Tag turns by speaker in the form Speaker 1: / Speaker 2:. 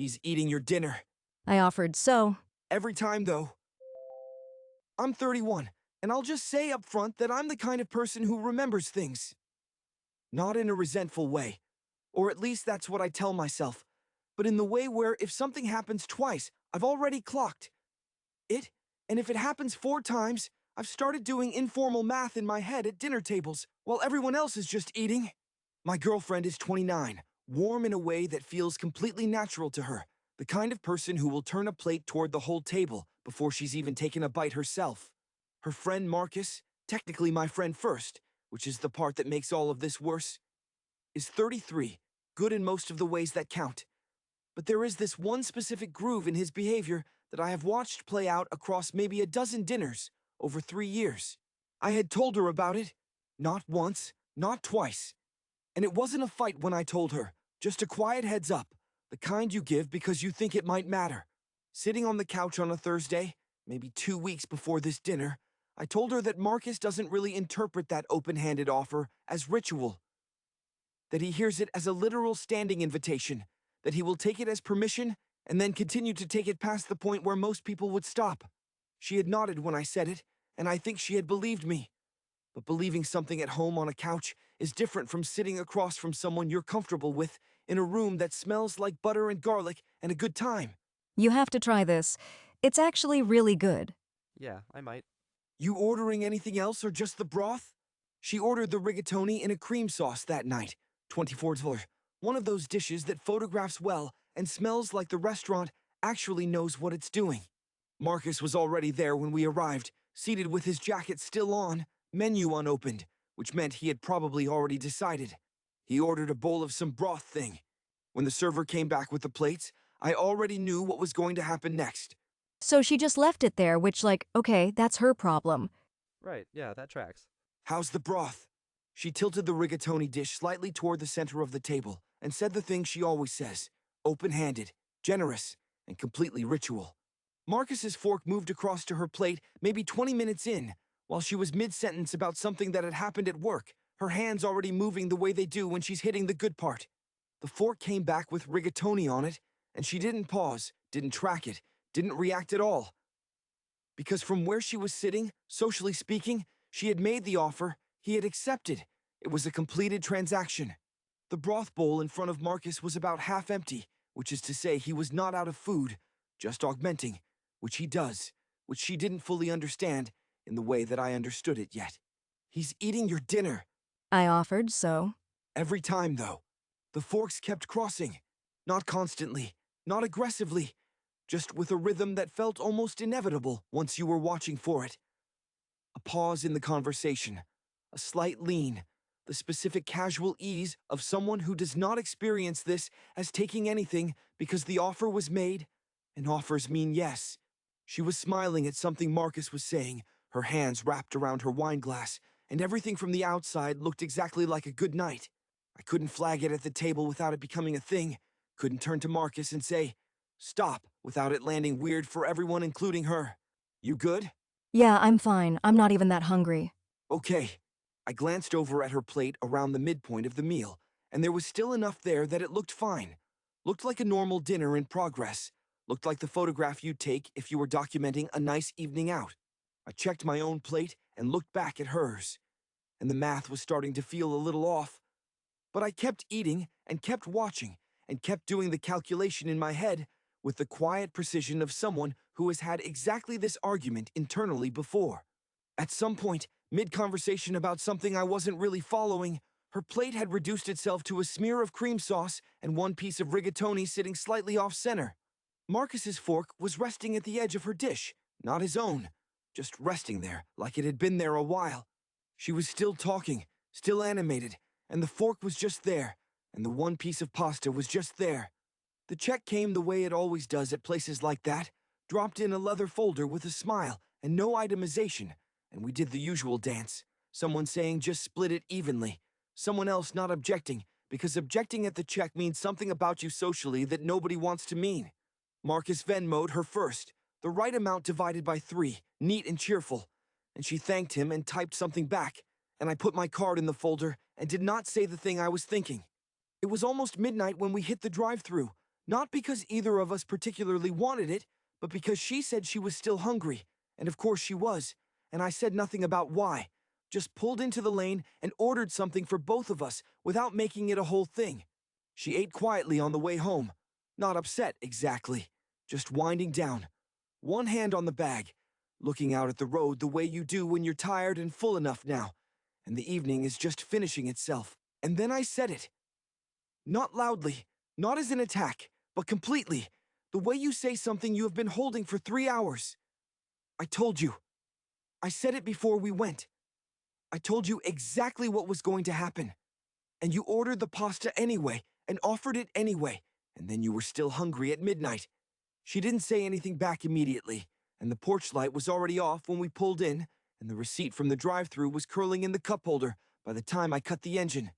Speaker 1: He's eating your dinner.
Speaker 2: I offered, so.
Speaker 1: Every time, though. I'm 31, and I'll just say up front that I'm the kind of person who remembers things. Not in a resentful way, or at least that's what I tell myself, but in the way where if something happens twice, I've already clocked it, and if it happens 4 times, I've started doing informal math in my head at dinner tables while everyone else is just eating. My girlfriend is 29, warm in a way that feels completely natural to her, the kind of person who will turn a plate toward the whole table before she's even taken a bite herself. Her friend Marcus, technically my friend first, which is the part that makes all of this worse, is 33, good in most of the ways that count. But there is this one specific groove in his behavior that I have watched play out across maybe a dozen dinners over 3 years. I had told her about it, not once, not twice. And it wasn't a fight when I told her, just a quiet heads up, the kind you give because you think it might matter. Sitting on the couch on a Thursday, maybe 2 weeks before this dinner, I told her that Marcus doesn't really interpret that open-handed offer as ritual, that he hears it as a literal standing invitation, that he will take it as permission and then continue to take it past the point where most people would stop. She had nodded when I said it, and I think she had believed me. But believing something at home on a couch is different from sitting across from someone you're comfortable with in a room that smells like butter and garlic and a good time.
Speaker 2: You have to try this. It's actually really good.
Speaker 3: Yeah, I might.
Speaker 1: You ordering anything else or just the broth? She ordered the rigatoni in a cream sauce that night, $24. One of those dishes that photographs well and smells like the restaurant actually knows what it's doing. Marcus was already there when we arrived, seated with his jacket still on, menu unopened, which meant he had probably already decided. He ordered a bowl of some broth thing. When the server came back with the plates, I already knew what was going to happen next.
Speaker 2: So she just left it there, which, like, okay, that's her problem.
Speaker 3: Right, yeah, that tracks.
Speaker 1: How's the broth? She tilted the rigatoni dish slightly toward the center of the table and said the thing she always says, open-handed, generous, and completely ritual. Marcus's fork moved across to her plate maybe 20 minutes in, while she was mid-sentence about something that had happened at work, her hands already moving the way they do when she's hitting the good part. The fork came back with rigatoni on it, and she didn't pause, didn't track it, didn't react at all. Because from where she was sitting, socially speaking, she had made the offer, he had accepted. It was a completed transaction. The broth bowl in front of Marcus was about half empty, which is to say he was not out of food, just augmenting, which he does, which she didn't fully understand in the way that I understood it yet. He's eating your dinner.
Speaker 2: I offered, so.
Speaker 1: Every time, though. The forks kept crossing. Not constantly, not aggressively, just with a rhythm that felt almost inevitable once you were watching for it. A pause in the conversation, a slight lean, the specific casual ease of someone who does not experience this as taking anything because the offer was made, and offers mean yes. She was smiling at something Marcus was saying, her hands wrapped around her wine glass, and everything from the outside looked exactly like a good night. I couldn't flag it at the table without it becoming a thing, couldn't turn to Marcus and say, stop, without it landing weird for everyone, including her. You good?
Speaker 2: Yeah, I'm fine. I'm not even that hungry.
Speaker 1: Okay. I glanced over at her plate around the midpoint of the meal, and there was still enough there that it looked fine. Looked like a normal dinner in progress. Looked like the photograph you'd take if you were documenting a nice evening out. I checked my own plate and looked back at hers, and the math was starting to feel a little off. But I kept eating and kept watching and kept doing the calculation in my head with the quiet precision of someone who has had exactly this argument internally before. At some point, mid-conversation about something I wasn't really following, her plate had reduced itself to a smear of cream sauce and one piece of rigatoni sitting slightly off-center. Marcus's fork was resting at the edge of her dish, not his own, just resting there like it had been there a while. She was still talking, still animated, and the fork was just there, and the one piece of pasta was just there. The check came the way it always does at places like that, dropped in a leather folder with a smile and no itemization, and we did the usual dance, someone saying just split it evenly, someone else not objecting, because objecting at the check means something about you socially that nobody wants to mean. Marcus Venmo'd her first, the right amount divided by 3, neat and cheerful, and she thanked him and typed something back, and I put my card in the folder and did not say the thing I was thinking. It was almost midnight when we hit the drive-thru, Not because either of us particularly wanted it, but because she said she was still hungry, and of course she was, and I said nothing about why. Just pulled into the lane and ordered something for both of us without making it a whole thing. She ate quietly on the way home. Not upset, exactly. Just winding down. One hand on the bag, looking out at the road the way you do when you're tired and full enough now, and the evening is just finishing itself. And then I said it. Not loudly, not as an attack, but completely. The way you say something you have been holding for 3 hours. I told you. I said it before we went. I told you exactly what was going to happen. And you ordered the pasta anyway, and offered it anyway, and then you were still hungry at midnight. She didn't say anything back immediately, and the porch light was already off when we pulled in, and the receipt from the drive-thru was curling in the cup holder by the time I cut the engine.